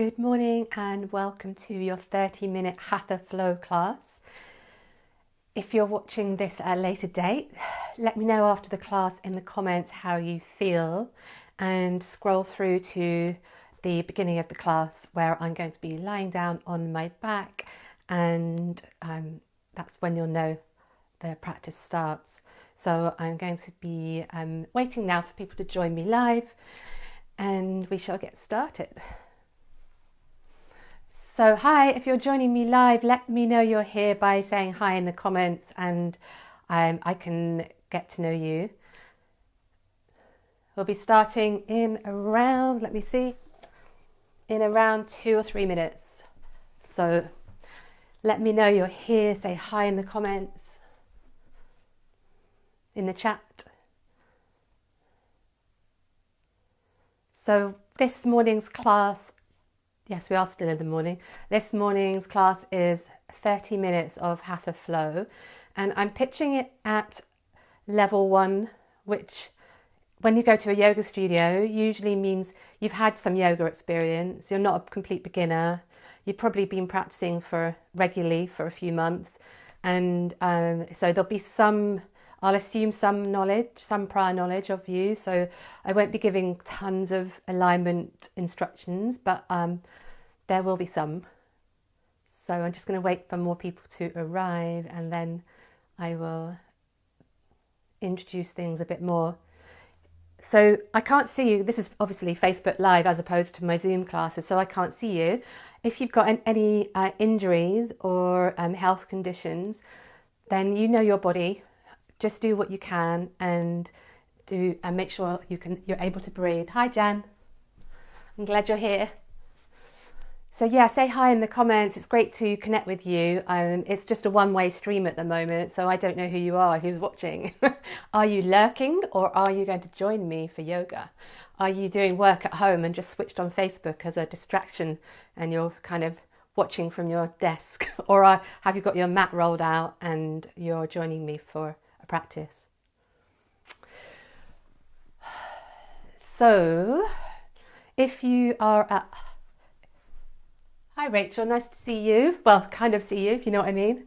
Good morning and welcome to your 30-minute Hatha Flow class. If you're watching this at a later date, let me know after the class in the comments how you feel and scroll through to the beginning of the class where I'm going to be lying down on my back, and that's when you'll know the practice starts. So I'm going to be waiting now for people to join me live, and we shall get started. So hi, if you're joining me live, let me know you're here by saying hi in the comments, and I can get to know you. We'll be starting in around, in around 2 or 3 minutes. So let me know you're here, say hi in the comments, in the chat. So this morning's class, yes, we are still in the morning. This morning's class is 30 minutes of Hatha Flow, and I'm pitching it at level 1, which when you go to a yoga studio usually means you've had some yoga experience. You're not a complete beginner. You've probably been practicing regularly for a few months, and so there'll be some, I'll assume some knowledge, some prior knowledge of you. So I won't be giving tons of alignment instructions, but there will be some. So I'm just going to wait for more people to arrive, and then I will introduce things a bit more. So I can't see you. This is obviously Facebook Live as opposed to my Zoom classes, so I can't see you. If you've got any injuries or health conditions, then you know your body. Just do what you can and make sure you're able to breathe. Hi Jan, I'm glad you're here. So yeah, say hi in the comments. It's great to connect with you. It's just a one-way stream at the moment, so I don't know who you are, who's watching. Are you lurking, or are you going to join me for yoga? Are you doing work at home and just switched on Facebook as a distraction and you're kind of watching from your desk? Or have you got your mat rolled out and you're joining me for a practice? So if you are at... Hi Rachel, nice to see you. Well, kind of see you, if you know what I mean.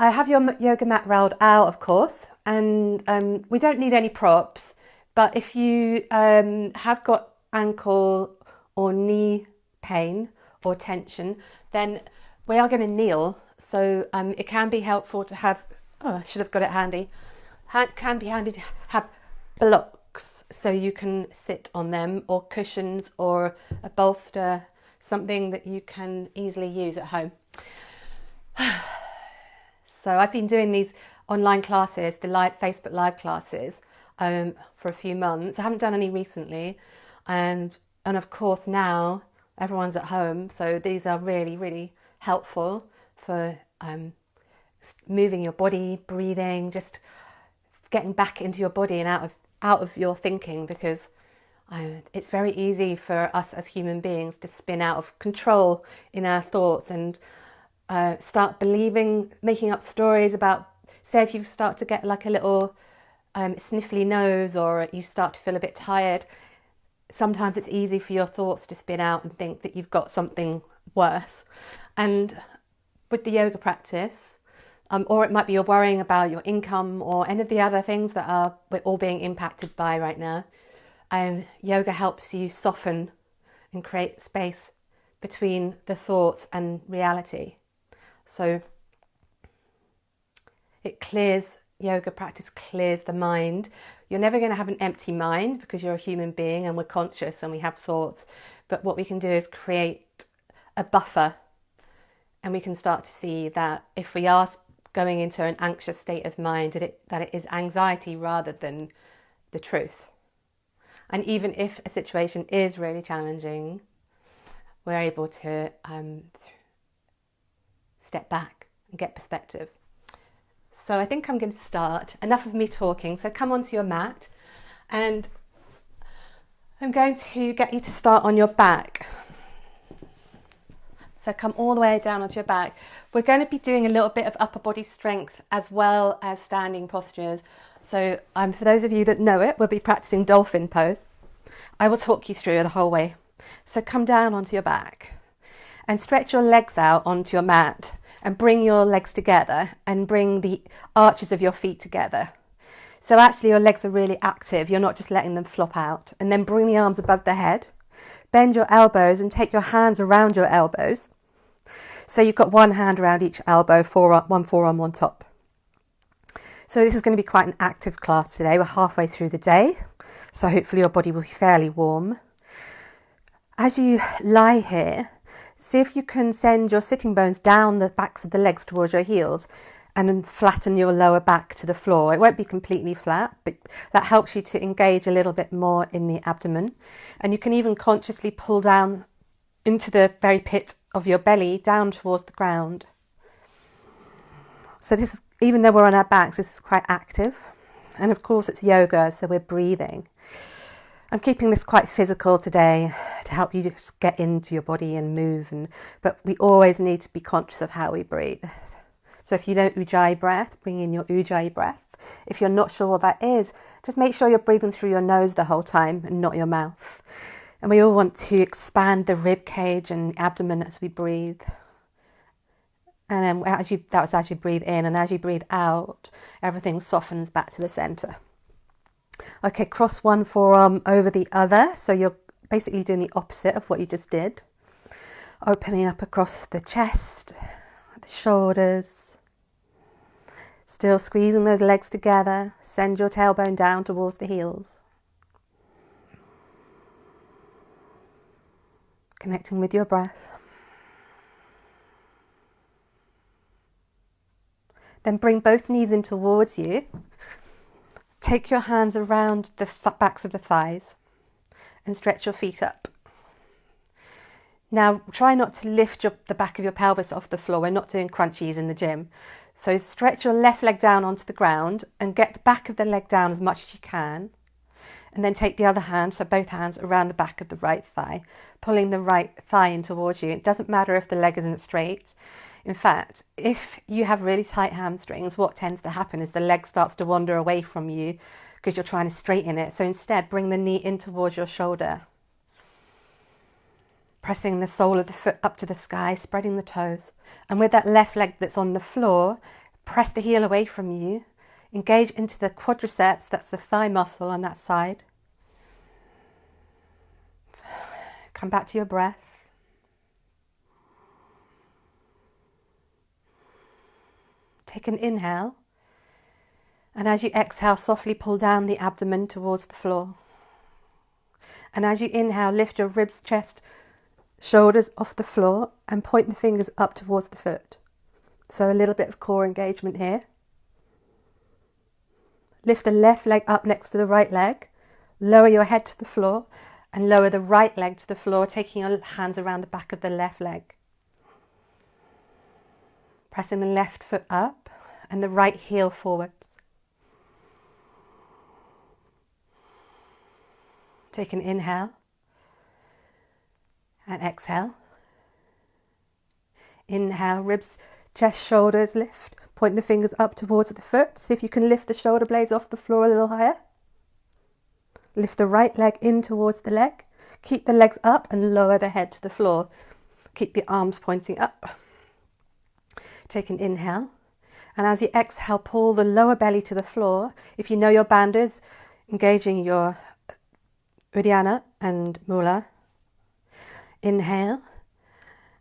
I have your yoga mat rolled out, of course, and we don't need any props, but if you have got ankle or knee pain or tension, then we are going to kneel. So it can be helpful to have, I should have got it handy, can be handy to have blocks so you can sit on them, or cushions or a bolster, something that you can easily use at home. So I've been doing these online classes, the Facebook Live classes, for a few months. I haven't done any recently, and of course now everyone's at home, so these are really, really helpful for moving your body, breathing, just getting back into your body and out of your thinking, because it's very easy for us as human beings to spin out of control in our thoughts and start believing, making up stories about, say if you start to get like a little sniffly nose, or you start to feel a bit tired, sometimes it's easy for your thoughts to spin out and think that you've got something worse. And with the yoga practice, or it might be you're worrying about your income or any of the other things that we're all being impacted by right now. Yoga helps you soften and create space between the thoughts and reality. So yoga practice clears the mind. You're never going to have an empty mind, because you're a human being and we're conscious and we have thoughts. But what we can do is create a buffer, and we can start to see that if we are going into an anxious state of mind, that it is anxiety rather than the truth. And even if a situation is really challenging, we're able to step back and get perspective. So I think I'm going to start. Enough of me talking. So come onto your mat, and I'm going to get you to start on your back. So come all the way down onto your back. We're going to be doing a little bit of upper body strength as well as standing postures. So for those of you that know it, we'll be practicing dolphin pose. I will talk you through the whole way So come down onto your back and stretch your legs out onto your mat and bring your legs together and bring the arches of your feet together. So actually your legs are really active. You're not just letting them flop out. And then bring the arms above the head. Bend your elbows and take your hands around your elbows. So you've got one hand around each elbow, one forearm on top. So this is going to be quite an active class today. We're halfway through the day. So hopefully your body will be fairly warm. As you lie here, see if you can send your sitting bones down the backs of the legs towards your heels and then flatten your lower back to the floor. It won't be completely flat, but that helps you to engage a little bit more in the abdomen. And you can even consciously pull down into the very pit of your belly, down towards the ground. So this is, even though we're on our backs, this is quite active. And of course it's yoga, so we're breathing. I'm keeping this quite physical today to help you just get into your body and move. But we always need to be conscious of how we breathe. So if you don't Ujjayi breath, bring in your Ujjayi breath. If you're not sure what that is, just make sure you're breathing through your nose the whole time and not your mouth. And we all want to expand the rib cage and abdomen as we breathe. And then that was as you breathe in, and as you breathe out, everything softens back to the center. Okay, cross one forearm over the other. So you're basically doing the opposite of what you just did. Opening up across the chest, the shoulders. Still squeezing those legs together. Send your tailbone down towards the heels. Connecting with your breath. Then bring both knees in towards you. Take your hands around the backs of the thighs and stretch your feet up. Now try not to lift the back of your pelvis off the floor. We're not doing crunchies in the gym. So stretch your left leg down onto the ground and get the back of the leg down as much as you can. And then take the other hand, so both hands, around the back of the right thigh, pulling the right thigh in towards you. It doesn't matter if the leg isn't straight. In fact, if you have really tight hamstrings, what tends to happen is the leg starts to wander away from you because you're trying to straighten it. So instead, bring the knee in towards your shoulder. Pressing the sole of the foot up to the sky, spreading the toes. And with that left leg that's on the floor, press the heel away from you. Engage into the quadriceps, that's the thigh muscle on that side. Come back to your breath. Take an inhale, and as you exhale, softly pull down the abdomen towards the floor. And as you inhale, lift your ribs, chest, shoulders off the floor and point the fingers up towards the foot. So a little bit of core engagement here. Lift the left leg up next to the right leg, lower your head to the floor and lower the right leg to the floor, taking your hands around the back of the left leg. Pressing the left foot up and the right heel forwards. Take an inhale and exhale. Inhale, ribs, chest, shoulders lift. Point the fingers up towards the foot. See if you can lift the shoulder blades off the floor a little higher. Lift the right leg in towards the leg. Keep the legs up and lower the head to the floor. Keep the arms pointing up. Take an inhale, and as you exhale, pull the lower belly to the floor. If you know your bandhas, engaging your Uddiyana and Mula. Inhale.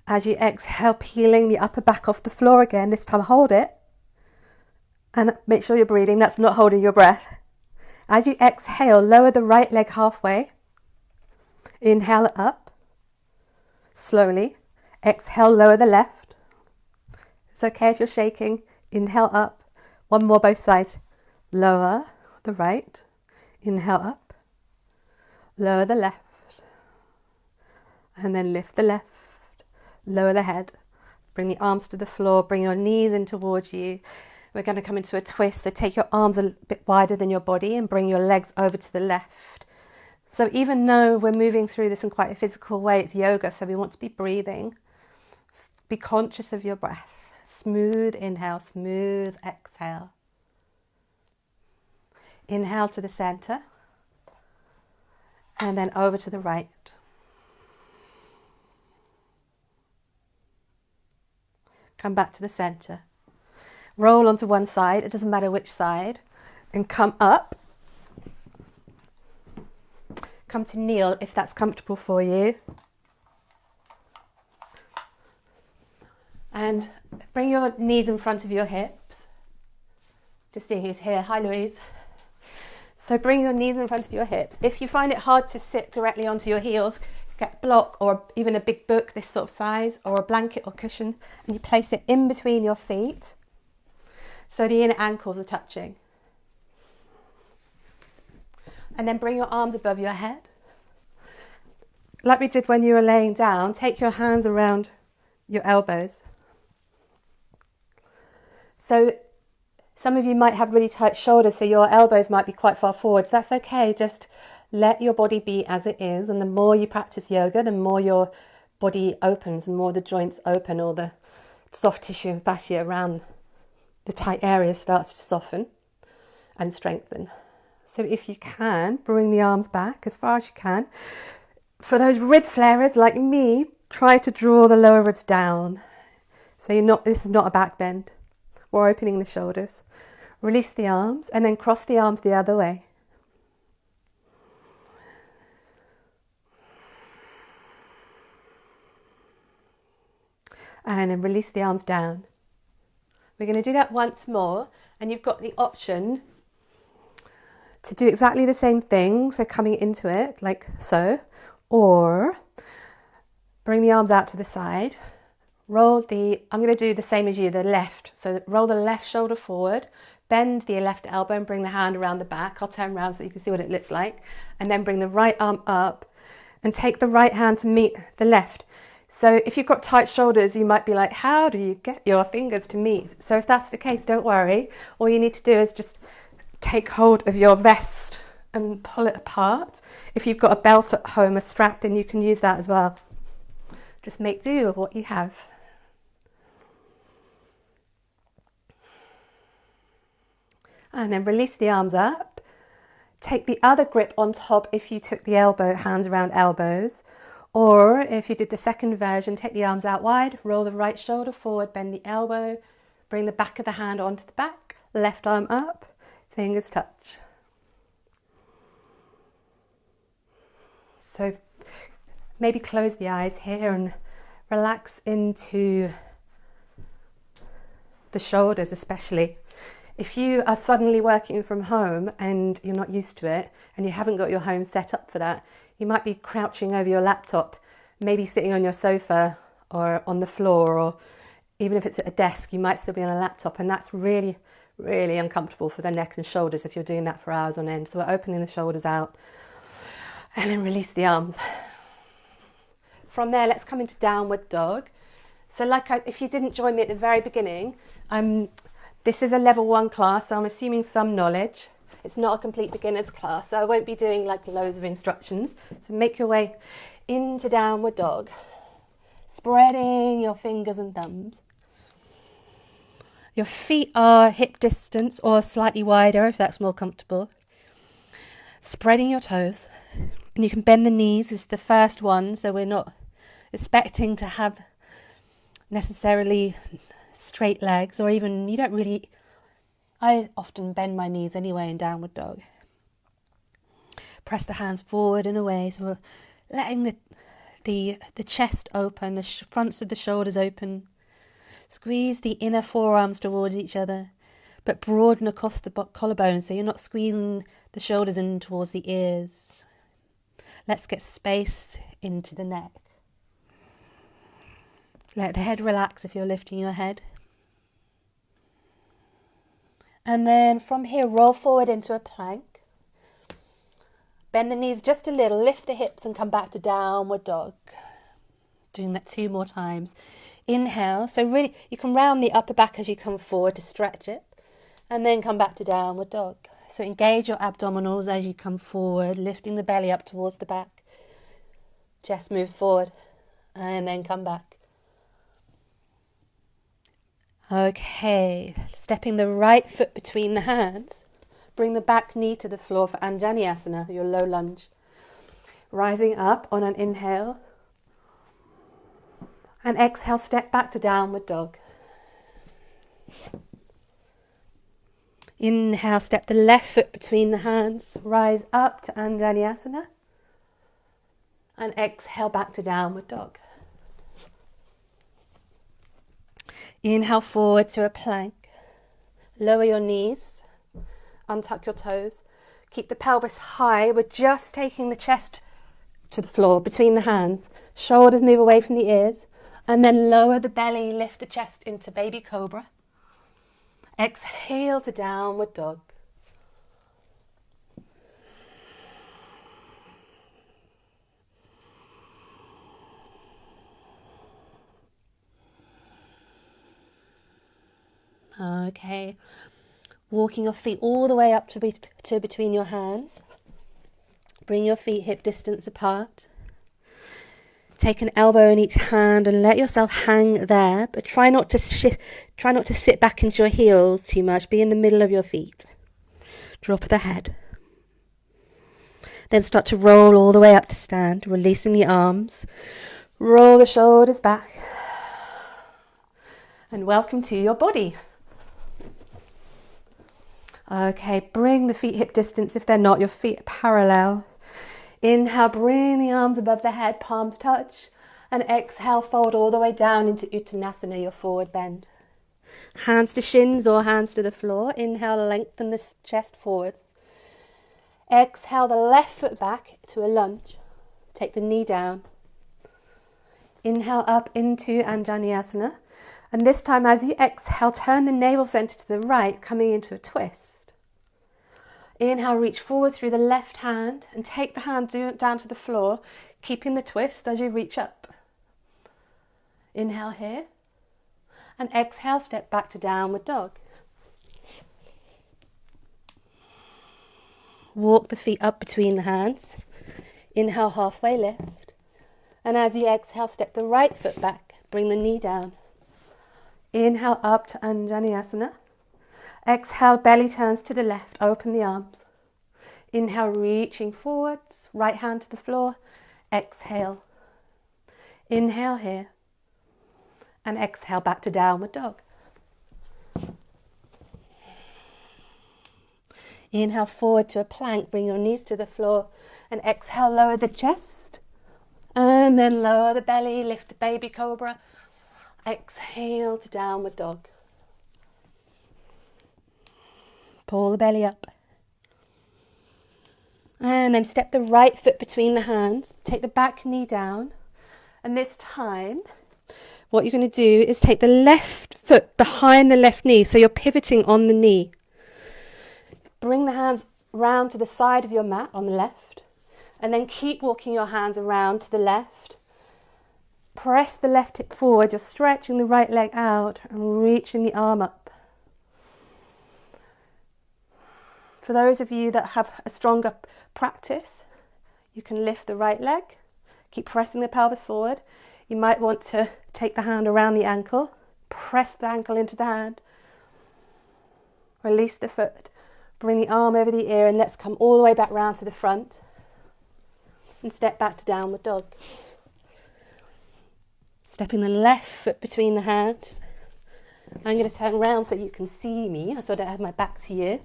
As you exhale, peeling the upper back off the floor again. This time hold it, and make sure you're breathing. That's not holding your breath. As you exhale, lower the right leg halfway. Inhale up, slowly. Exhale, lower the left. It's okay if you're shaking. Inhale up. One more both sides. Lower the right. Inhale up. Lower the left. And then lift the left. Lower the head. Bring the arms to the floor. Bring your knees in towards you. We're going to come into a twist. So take your arms a bit wider than your body and bring your legs over to the left. So even though we're moving through this in quite a physical way, it's yoga, so we want to be breathing. Be conscious of your breath. Smooth inhale, smooth exhale. Inhale to the center and then over to the right. come back to the center. Roll onto one side, it doesn't matter which side, and come up. Come to kneel if that's comfortable for you. And bring your knees in front of your hips. Just see who's here. Hi, Louise. So bring your knees in front of your hips. If you find it hard to sit directly onto your heels, get a block or even a big book this sort of size, or a blanket or cushion, and you place it in between your feet so the inner ankles are touching. And then bring your arms above your head. Like we did when you were laying down, take your hands around your elbows. So some of you might have really tight shoulders, so your elbows might be quite far forwards. That's okay, just let your body be as it is. And the more you practice yoga, the more your body opens, the more the joints open, all the soft tissue and fascia around the tight area starts to soften and strengthen. So if you can, bring the arms back as far as you can. For those rib flarers like me, try to draw the lower ribs down. So this is not a back bend. We're opening the shoulders. Release the arms and then cross the arms the other way. And then release the arms down. We're going to do that once more, and you've got the option to do exactly the same thing, so coming into it like so, or bring the arms out to the side. I'm going to do the same as you, the left. So roll the left shoulder forward, bend the left elbow and bring the hand around the back. I'll turn around so you can see what it looks like. And then bring the right arm up and take the right hand to meet the left. So if you've got tight shoulders, you might be like, how do you get your fingers to meet? So if that's the case, don't worry. All you need to do is just take hold of your vest and pull it apart. If you've got a belt at home, a strap, then you can use that as well. Just make do with what you have. And then release the arms up. Take the other grip on top if you took the hands around elbows. Or if you did the second version, take the arms out wide, roll the right shoulder forward, bend the elbow, bring the back of the hand onto the back, left arm up, fingers touch. So maybe close the eyes here and relax into the shoulders especially. If you are suddenly working from home and you're not used to it and you haven't got your home set up for that, you might be crouching over your laptop, maybe sitting on your sofa or on the floor, or even if it's at a desk, you might still be on a laptop, and that's really, really uncomfortable for the neck and shoulders if you're doing that for hours on end. So we're opening the shoulders out and then release the arms. From there, let's come into downward dog. So if you didn't join me at the very beginning, this is a level 1 class, so I'm assuming some knowledge. It's not a complete beginner's class, so I won't be doing loads of instructions. So make your way into downward dog, spreading your fingers and thumbs. Your feet are hip distance or slightly wider if that's more comfortable. Spreading your toes, and you can bend the knees. This is the first one, so we're not expecting to have necessarily straight legs, or even I often bend my knees anyway in downward dog. Press the hands forward and away, so we're letting the chest open, the fronts of the shoulders open. Squeeze the inner forearms towards each other, but broaden across the collarbone, so you're not squeezing the shoulders in towards the ears. Let's get space into the neck. Let the head relax if you're lifting your head. And then from here, roll forward into a plank. Bend the knees just a little, lift the hips and come back to downward dog. Doing that 2 more times. Inhale, so really you can round the upper back as you come forward to stretch it. And then come back to downward dog. So engage your abdominals as you come forward, lifting the belly up towards the back. Chest moves forward and then come back. Okay, stepping the right foot between the hands. Bring the back knee to the floor for Anjaneyasana, your low lunge. Rising up on an inhale. And exhale, step back to downward dog. Inhale, step the left foot between the hands, rise up to Anjaneyasana, and exhale back to downward dog. Inhale forward to a plank, lower your knees, untuck your toes, keep the pelvis high. We're just taking the chest to the floor between the hands, shoulders move away from the ears, and then lower the belly, lift the chest into baby cobra. Exhale to downward dog. Okay, walking your feet all the way up to between your hands. Bring your feet hip distance apart. Take an elbow in each hand and let yourself hang there, but try not to sit back into your heels too much. Be in the middle of your feet. Drop the head. Then start to roll all the way up to stand, releasing the arms. Roll the shoulders back. And welcome to your body. Okay, bring the feet hip distance if they're not. Your feet are parallel. Inhale, bring the arms above the head, palms touch. And exhale, fold all the way down into Uttanasana, your forward bend. Hands to shins or hands to the floor. Inhale, lengthen the chest forwards. Exhale, the left foot back to a lunge. Take the knee down. Inhale up into Anjaneyasana. And this time as you exhale, turn the navel center to the right, coming into a twist. Inhale, reach forward through the left hand and take the hand down to the floor, keeping the twist as you reach up. Inhale here. And exhale, step back to downward dog. Walk the feet up between the hands. Inhale, halfway lift. And as you exhale, step the right foot back. Bring the knee down. Inhale up to Anjaneyasana. Exhale, belly turns to the left. Open the arms. Inhale, reaching forwards. Right hand to the floor. Exhale. Inhale here. And exhale back to downward dog. Inhale forward to a plank. Bring your knees to the floor. And exhale, lower the chest. And then lower the belly. Lift the baby cobra. Exhale to downward dog. Pull the belly up. And then step the right foot between the hands. Take the back knee down. And this time, what you're going to do is take the left foot behind the left knee. So you're pivoting on the knee. Bring the hands round to the side of your mat on the left. And then keep walking your hands around to the left. Press the left hip forward. You're stretching the right leg out and reaching the arm up. For those of you that have a stronger practice, you can lift the right leg. Keep pressing the pelvis forward. You might want to take the hand around the ankle. Press the ankle into the hand. Release the foot. Bring the arm over the ear and let's come all the way back round to the front. And step back to downward dog. Stepping the left foot between the hands. I'm going to turn around so you can see me, so I don't have my back to you.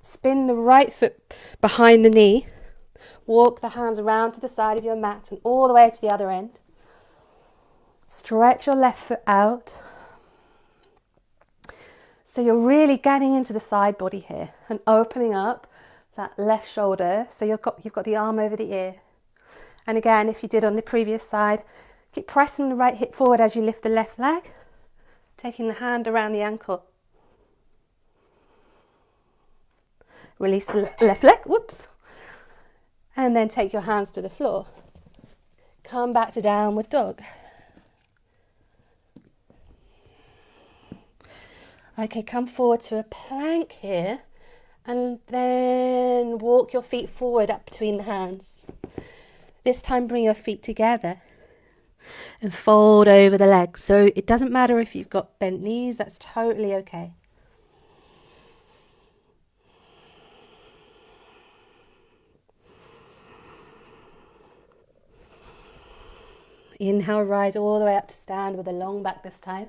Spin the right foot behind the knee. Walk the hands around to the side of your mat and all the way to the other end. Stretch your left foot out. So you're really getting into the side body here and opening up that left shoulder. So you've got the arm over the ear. And again, if you did on the previous side, keep pressing the right hip forward as you lift the left leg, taking the hand around the ankle. Release the left leg, whoops. And then take your hands to the floor. Come back to downward dog. Okay, come forward to a plank here. And then walk your feet forward up between the hands. This time bring your feet together. And fold over the legs. So it doesn't matter if you've got bent knees, that's totally okay. Inhale, rise all the way up to stand with a long back this time.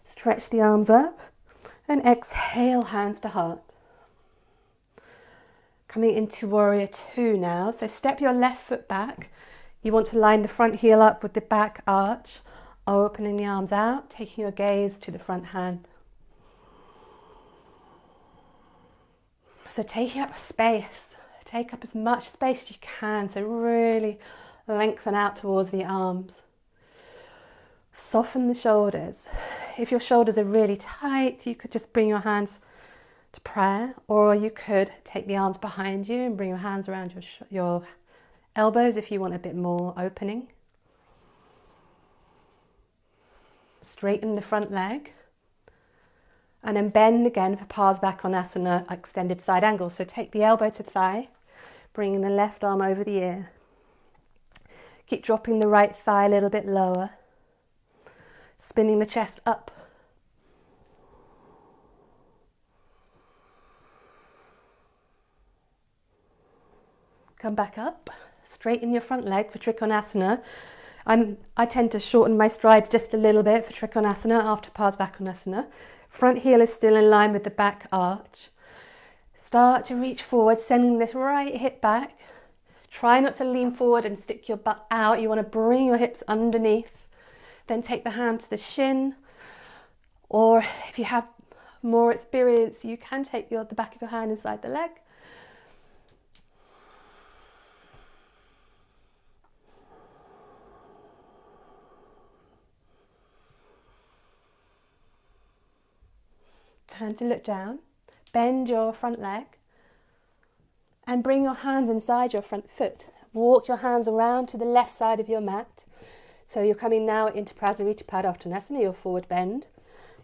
Stretch the arms up. And exhale, hands to heart. Coming into warrior two now. So step your left foot back. You want to line the front heel up with the back arch, opening the arms out, taking your gaze to the front hand. So taking up space, take up as much space as you can, so really lengthen out towards the arms. Soften the shoulders. If your shoulders are really tight, you could just bring your hands to prayer, or you could take the arms behind you and bring your hands around your elbows if you want a bit more opening. Straighten the front leg. And then bend again for Savasana, extended side angle. So take the elbow to thigh, bringing the left arm over the ear. Keep dropping the right thigh a little bit lower. Spinning the chest up. Come back up. Straighten your front leg for Trikonasana. I tend to shorten my stride just a little bit for Trikonasana after Savasana. Front heel is still in line with the back arch. Start to reach forward, sending this right hip back. Try not to lean forward and stick your butt out. You want to bring your hips underneath. Then take the hand to the shin. Or if you have more experience, you can take the back of your hand inside the leg. Turn to look down, bend your front leg and bring your hands inside your front foot. Walk your hands around to the left side of your mat. So you're coming now into Prasarita Padottanasana, your forward bend.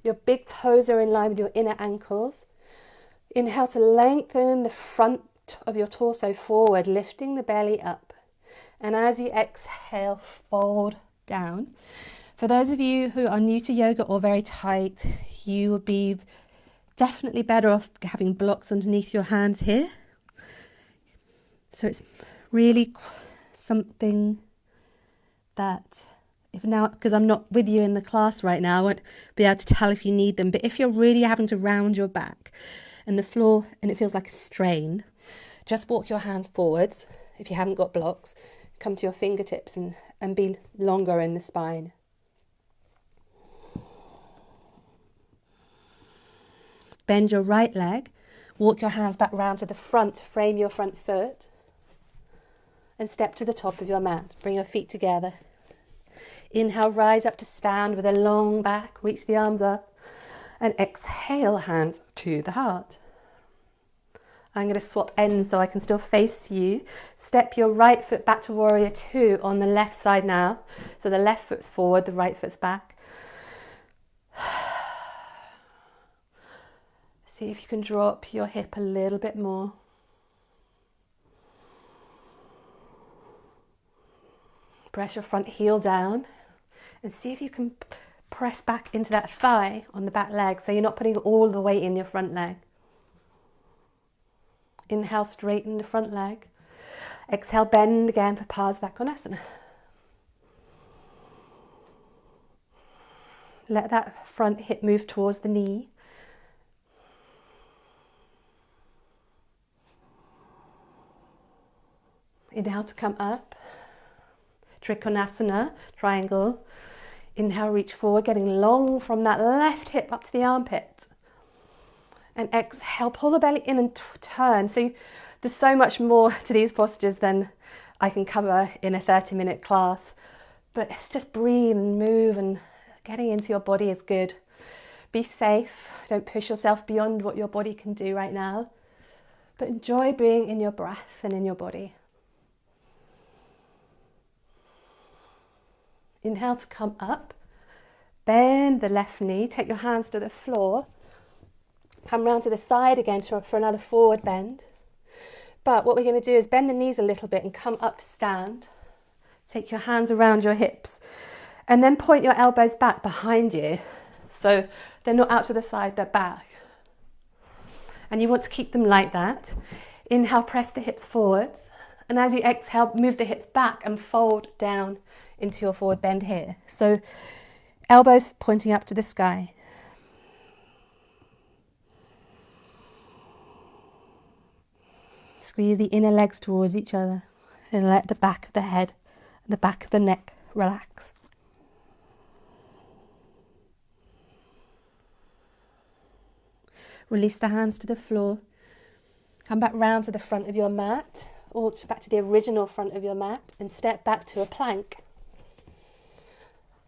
Your big toes are in line with your inner ankles. Inhale to lengthen the front of your torso forward, lifting the belly up. And as you exhale, fold down. For those of you who are new to yoga or very tight, you will be definitely better off having blocks underneath your hands here. So it's really something that, if now, because I'm not with you in the class right now, I won't be able to tell if you need them. But if you're really having to round your back and the floor and it feels like a strain, just walk your hands forwards. If you haven't got blocks, come to your fingertips and be longer in the spine. Bend your right leg, walk your hands back round to the front, frame your front foot, and step to the top of your mat. Bring your feet together. Inhale, rise up to stand with a long back, reach the arms up, and exhale, hands to the heart. I'm going to swap ends so I can still face you. Step your right foot back to warrior two on the left side now. So the left foot's forward, the right foot's back. See if you can drop your hip a little bit more. Press your front heel down and see if you can press back into that thigh on the back leg so you're not putting all the weight in your front leg. Inhale, straighten the front leg. Exhale, bend again for Savasana. Let that front hip move towards the knee. Inhale to come up. Trikonasana, triangle. Inhale, reach forward, getting long from that left hip up to the armpit. And exhale, pull the belly in and turn. So there's so much more to these postures than I can cover in a 30-minute class. But it's just breathe and move, and getting into your body is good. Be safe. Don't push yourself beyond what your body can do right now. But enjoy being in your breath and in your body. Inhale to come up, bend the left knee, take your hands to the floor, come round to the side again for another forward bend. But what we're going to do is bend the knees a little bit and come up to stand. Take your hands around your hips and then point your elbows back behind you. So they're not out to the side, they're back. And you want to keep them like that. Inhale, press the hips forwards. And as you exhale, move the hips back and fold down into your forward bend here. So elbows pointing up to the sky. Squeeze the inner legs towards each other and let the back of the head and the back of the neck relax. Release the hands to the floor. Come back round to the front of your mat, or back to the original front of your mat, and step back to a plank.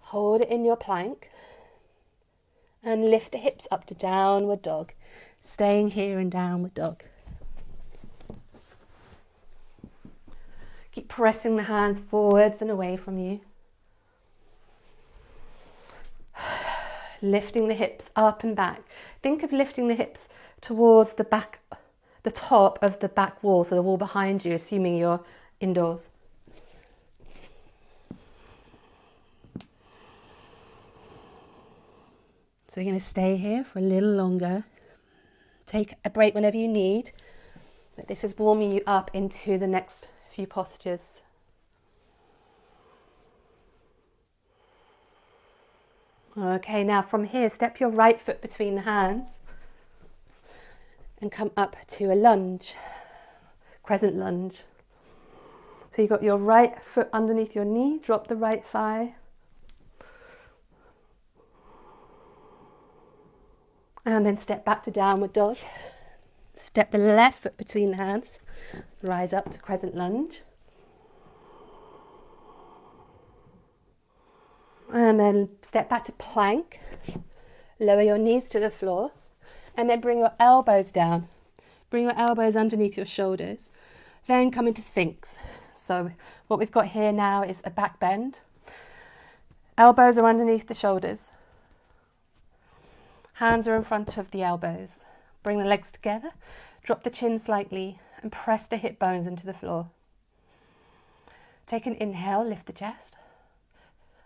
Hold it in your plank and lift the hips up to downward dog, staying here in downward dog. Keep pressing the hands forwards and away from you. Lifting the hips up and back. Think of lifting the hips towards the back, the top of the back wall, so the wall behind you, assuming you're indoors. So we're going to stay here for a little longer. Take a break whenever you need, but this is warming you up into the next few postures. Okay, now from here, step your right foot between the hands and come up to a lunge, crescent lunge. So you've got your right foot underneath your knee, drop the right thigh. And then step back to downward dog. Step the left foot between the hands, rise up to crescent lunge. And then step back to plank, lower your knees to the floor, and then bring your elbows down. Bring your elbows underneath your shoulders. Then come into Sphinx. So what we've got here now is a back bend. Elbows are underneath the shoulders. Hands are in front of the elbows. Bring the legs together, drop the chin slightly, and press the hip bones into the floor. Take an inhale, lift the chest.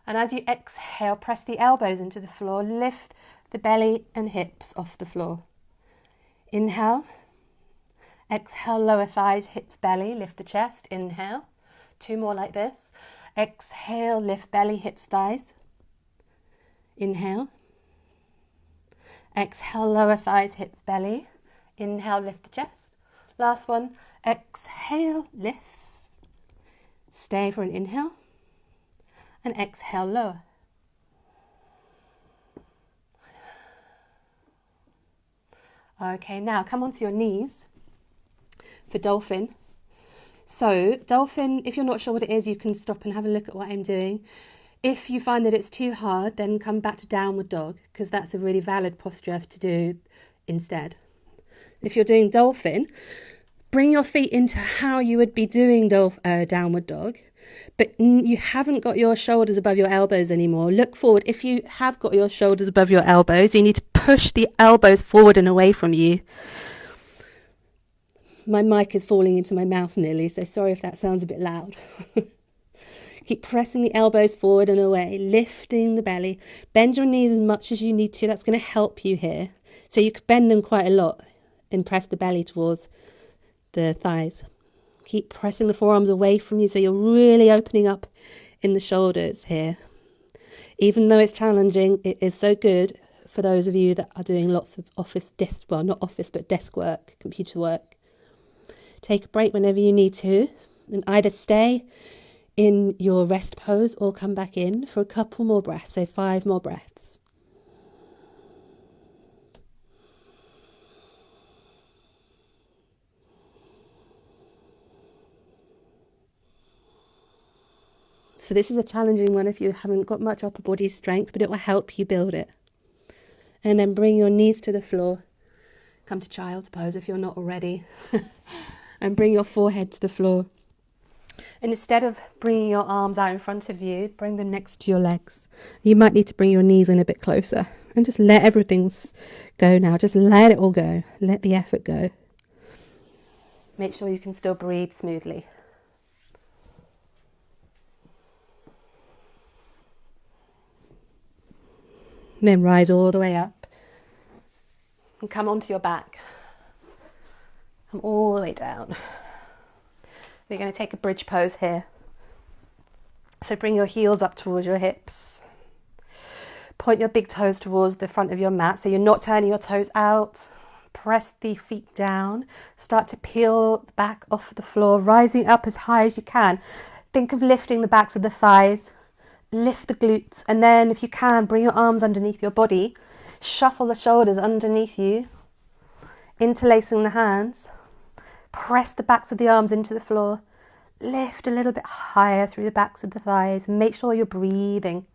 And as you exhale, press the elbows into the floor, lift the belly and hips off the floor. Inhale. Exhale, lower thighs, hips, belly, lift the chest. Inhale. 2 more like this. Exhale, lift belly, hips, thighs. Inhale. Exhale, lower thighs, hips, belly. Inhale, lift the chest. Last one. Exhale, lift. Stay for an inhale. And exhale, lower. Okay, now come onto your knees for dolphin. So dolphin, if you're not sure what it is, you can stop and have a look at what I'm doing. If you find that it's too hard, then come back to downward dog, because that's a really valid posture to do instead. If you're doing dolphin, bring your feet into how you would be doing downward dog, but you haven't got your shoulders above your elbows anymore. Look forward. If you have got your shoulders above your elbows, you need to push the elbows forward and away from you. My mic is falling into my mouth nearly, so sorry if that sounds a bit loud. Keep pressing the elbows forward and away, lifting the belly. Bend your knees as much as you need to. That's going to help you here. So you could bend them quite a lot and press the belly towards the thighs. Keep pressing the forearms away from you so you're really opening up in the shoulders here. Even though it's challenging, it is so good for those of you that are doing lots of desk work, computer work. Take a break whenever you need to, and either stay in your rest pose or come back in for a couple more breaths, so 5 more breaths. So this is a challenging one if you haven't got much upper body strength, but it will help you build it. And then bring your knees to the floor. Come to child's pose if you're not already. And bring your forehead to the floor. And instead of bringing your arms out in front of you, bring them next to your legs. You might need to bring your knees in a bit closer. And just let everything go now. Just let it all go. Let the effort go. Make sure you can still breathe smoothly. And then rise all the way up. And come onto your back. Come all the way down. We're going to take a bridge pose here. So bring your heels up towards your hips. Point your big toes towards the front of your mat. So you're not turning your toes out. Press the feet down. Start to peel the back off the floor, rising up as high as you can. Think of lifting the backs of the thighs. Lift the glutes. And then if you can, bring your arms underneath your body. Shuffle the shoulders underneath you. Interlacing the hands. Press the backs of the arms into the floor. Lift a little bit higher through the backs of the thighs. Make sure you're breathing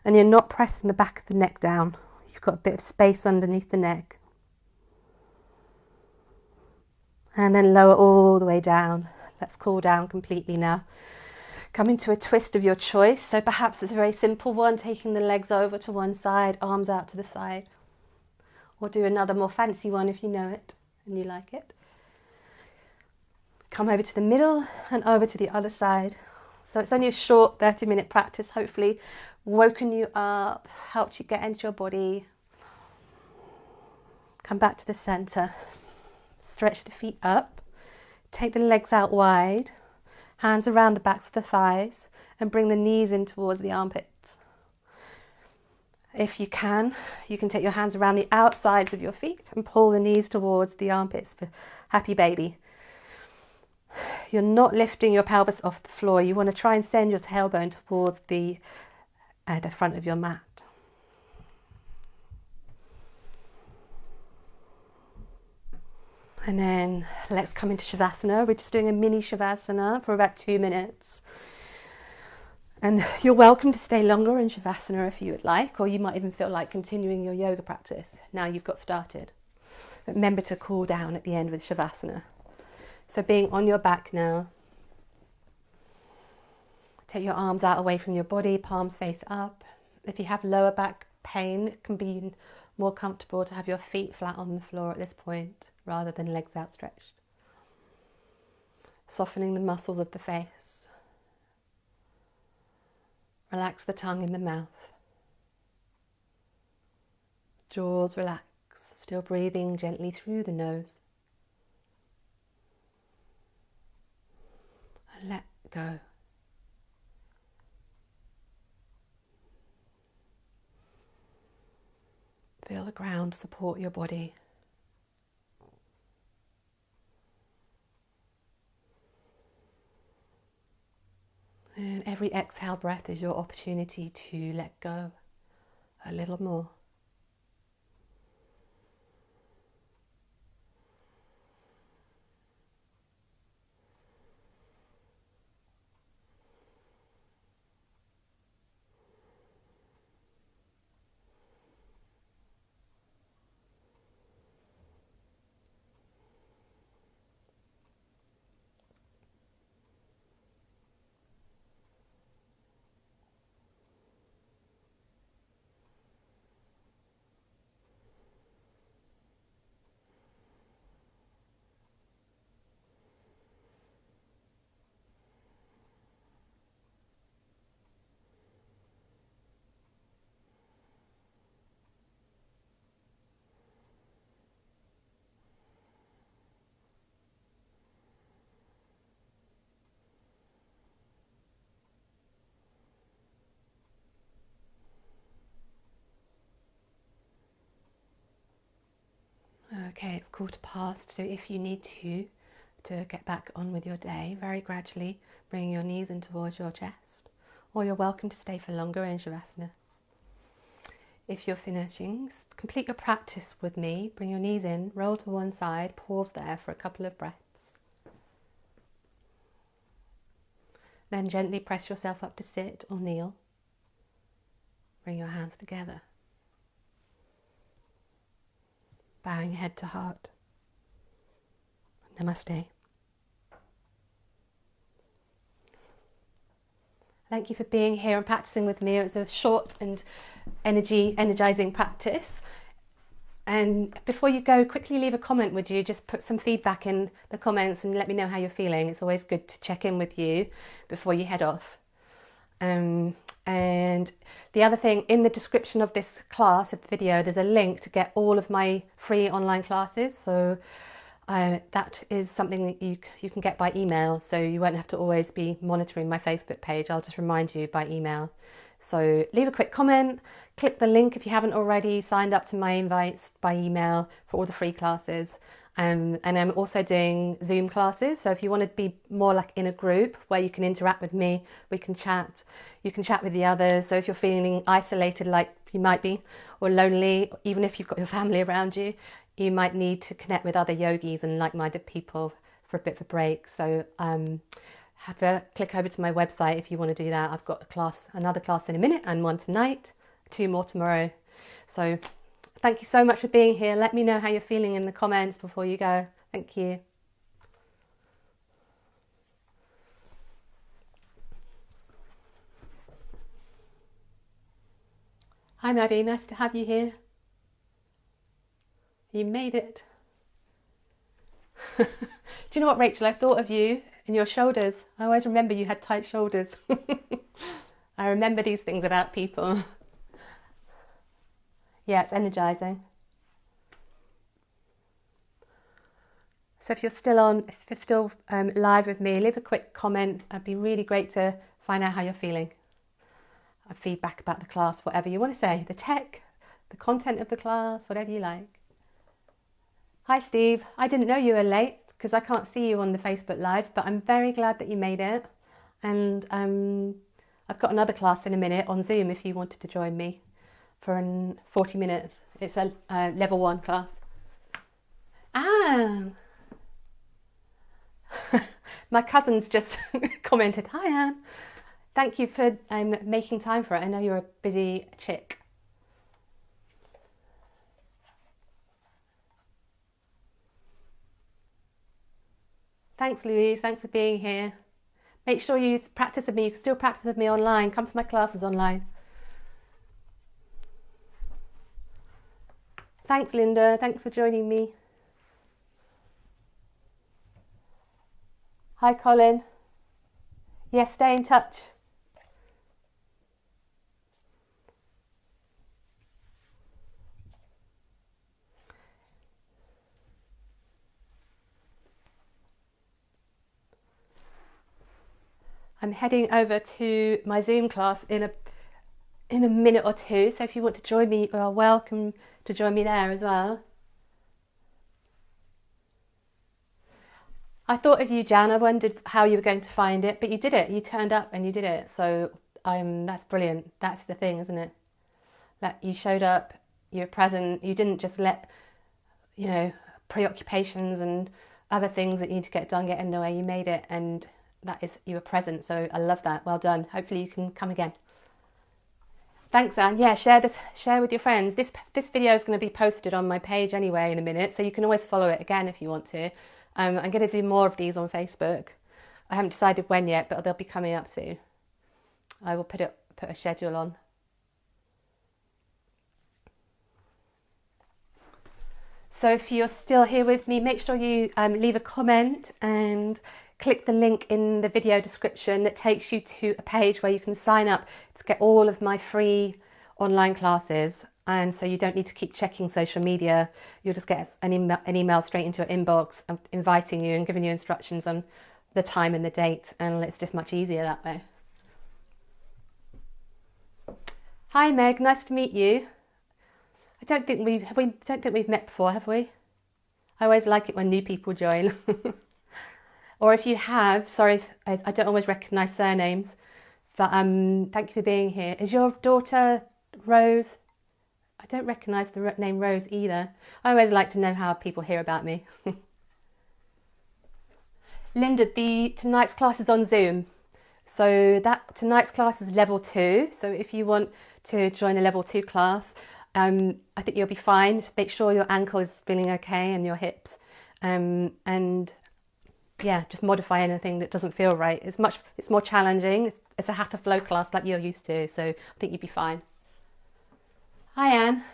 and you're not pressing the back of the neck down. You've got a bit of space underneath the neck. And then lower all the way down. Let's cool down completely now. Come into a twist of your choice. So perhaps it's a very simple one, taking the legs over to one side, arms out to the side. Or do another more fancy one if you know it and you like it. Come over to the middle and over to the other side. So it's only a short 30-minute practice, hopefully woken you up, helped you get into your body. Come back to the center. Stretch the feet up. Take the legs out wide. Hands around the backs of the thighs and bring the knees in towards the armpits. If you can take your hands around the outsides of your feet and pull the knees towards the armpits for happy baby. You're not lifting your pelvis off the floor. You want to try and send your tailbone towards the front of your mat. And then let's come into Savasana. We're just doing a mini Savasana for about 2 minutes. And you're welcome to stay longer in Savasana if you would like, or you might even feel like continuing your yoga practice now you've got started. But remember to cool down at the end with Savasana. So being on your back now, take your arms out away from your body, palms face up. If you have lower back pain, it can be more comfortable to have your feet flat on the floor at this point rather than legs outstretched. Softening the muscles of the face. Relax the tongue in the mouth. Jaws relax, still breathing gently through the nose. And let go. Feel the ground support your body. And every exhale breath is your opportunity to let go a little more. Okay, it's 1:15, so if you need to get back on with your day, very gradually bring your knees in towards your chest, or you're welcome to stay for longer in Savasana. If you're finishing, complete your practice with me, bring your knees in, roll to one side, pause there for a couple of breaths. Then gently press yourself up to sit or kneel. Bring your hands together. Bowing head to heart. Namaste. Thank you for being here and practicing with me. It was a short and energizing practice. And before you go, quickly leave a comment, would you? Just put some feedback in the comments and let me know how you're feeling. It's always good to check in with you before you head off. And the other thing, in the description of this class, of the video, there's a link to get all of my free online classes. So that is something that you can get by email. So you won't have to always be monitoring my Facebook page. I'll just remind you by email So leave a quick comment, click the link if you haven't already signed up to my invites by email for all the free classes. And I'm also doing Zoom classes. So if you want to be more like in a group where you can interact with me, we can chat, you can chat with the others. So if you're feeling isolated like you might be, or lonely, even if you've got your family around you, you might need to connect with other yogis and like-minded people for a bit of a break. So have a click over to my website if you want to do that. I've got another class in a minute and one tonight, 2 more tomorrow. So thank you so much for being here. Let me know how you're feeling in the comments before you go. Thank you. Hi Maddie, nice to have you here. You made it. Do you know what, Rachel? I thought of you and your shoulders. I always remember you had tight shoulders. I remember these things about people. Yeah, it's energizing. So if you're still live with me, leave a quick comment. It'd be really great to find out how you're feeling. Feedback about the class, whatever you want to say. The tech, the content of the class, whatever you like. Hi Steve, I didn't know you were late because I can't see you on the Facebook Lives, but I'm very glad that you made it. And I've got another class in a minute on Zoom if you wanted to join me for 40 minutes. It's a level 1 class. My cousin's just commented, hi Anne. Thank you for making time for it. I know you're a busy chick. Thanks, Louise. Thanks for being here. Make sure you practice with me. You can still practice with me online. Come to my classes online. Thanks, Linda. Thanks for joining me. Hi, Colin. Yes, stay in touch. I'm heading over to my Zoom class in a minute or two. So if you want to join me, you are welcome to join me there as well. I thought of you, Jan. I wondered how you were going to find it, but you did it. You turned up and you did it. So that's brilliant. That's the thing, isn't it? That you showed up, you were present. You didn't just let, preoccupations and other things that you need to get done get in the way. You made it, and you were present. So I love that. Well done. Hopefully you can come again. Thanks, Anne. Yeah, share with your friends. This video is going to be posted on my page anyway in a minute, so you can always follow it again if you want to. I'm going to do more of these on Facebook. I haven't decided when yet, but they'll be coming up soon. I will put a schedule on. So if you're still here with me, make sure you leave a comment and click the link in the video description that takes you to a page where you can sign up to get all of my free online classes. And so you don't need to keep checking social media. You'll just get an email straight into your inbox inviting you and giving you instructions on the time and the date. And it's just much easier that way. Hi Meg, nice to meet you. I don't think we've met before, have we? I always like it when new people join. Or if you have, sorry, I don't always recognise surnames, but thank you for being here. Is your daughter Rose? I don't recognise the name Rose either. I always like to know how people hear about me. Linda, tonight's class is on Zoom. So tonight's class is level 2. So if you want to join a level 2 class, I think you'll be fine. Just make sure your ankle is feeling okay and your hips. And yeah, just modify anything that doesn't feel right. It's more challenging. It's a Hatha Flow class like you're used to. So I think you'd be fine. Hi, Anne.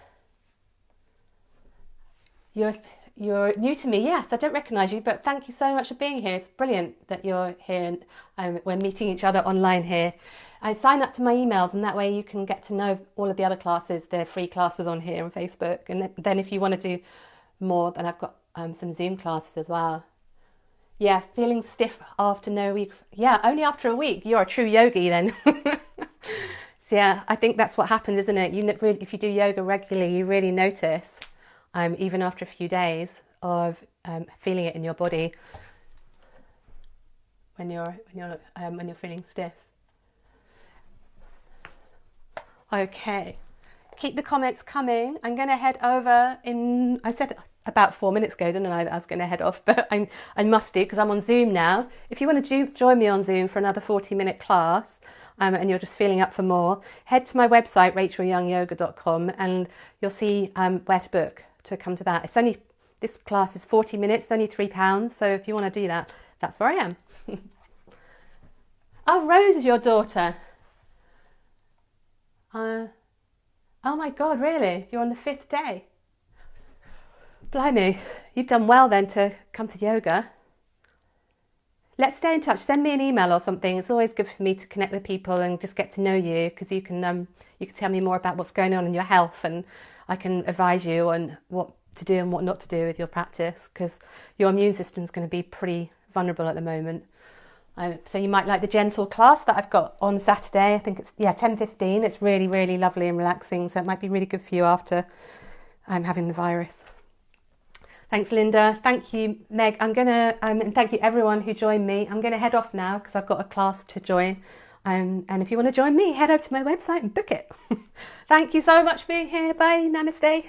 You're new to me. Yes, I don't recognise you, but thank you so much for being here. It's brilliant that you're here and we're meeting each other online here. I sign up to my emails, and that way you can get to know all of the other classes, the free classes on here on Facebook. And then if you want to do more, then I've got some Zoom classes as well. Yeah, feeling stiff after no week. Yeah, only after a week. You're a true yogi then. So yeah, I think that's what happens, isn't it? Really, if you do yoga regularly, you really notice, even after a few days of feeling it in your body, when you're feeling stiff. Okay, keep the comments coming. I'm going to head over in. I said about 4 minutes ago, didn't I, that I was going to head off, but I must do because I'm on Zoom now. If you want to join me on Zoom for another 40-minute class, and you're just feeling up for more, head to my website, rachelyoungyoga.com, and you'll see where to book to come to that. This class is 40 minutes, it's only £3, so if you want to do that, that's where I am. Oh, Rose is your daughter. Oh my God, really? You're on the 5th day? Blimey, you've done well then to come to yoga. Let's stay in touch. Send me an email or something. It's always good for me to connect with people and just get to know you, because you can tell me more about what's going on in your health, and I can advise you on what to do and what not to do with your practice, because your immune system is going to be pretty vulnerable at the moment. So you might like the gentle class that I've got on Saturday. I think it's 10:15. It's really, really lovely and relaxing, so it might be really good for you after having the virus. Thanks, Linda. Thank you, Meg. I'm going to, and thank you everyone who joined me. I'm going to head off now because I've got a class to join. And if you want to join me, head over to my website and book it. Thank you so much for being here. Bye. Namaste.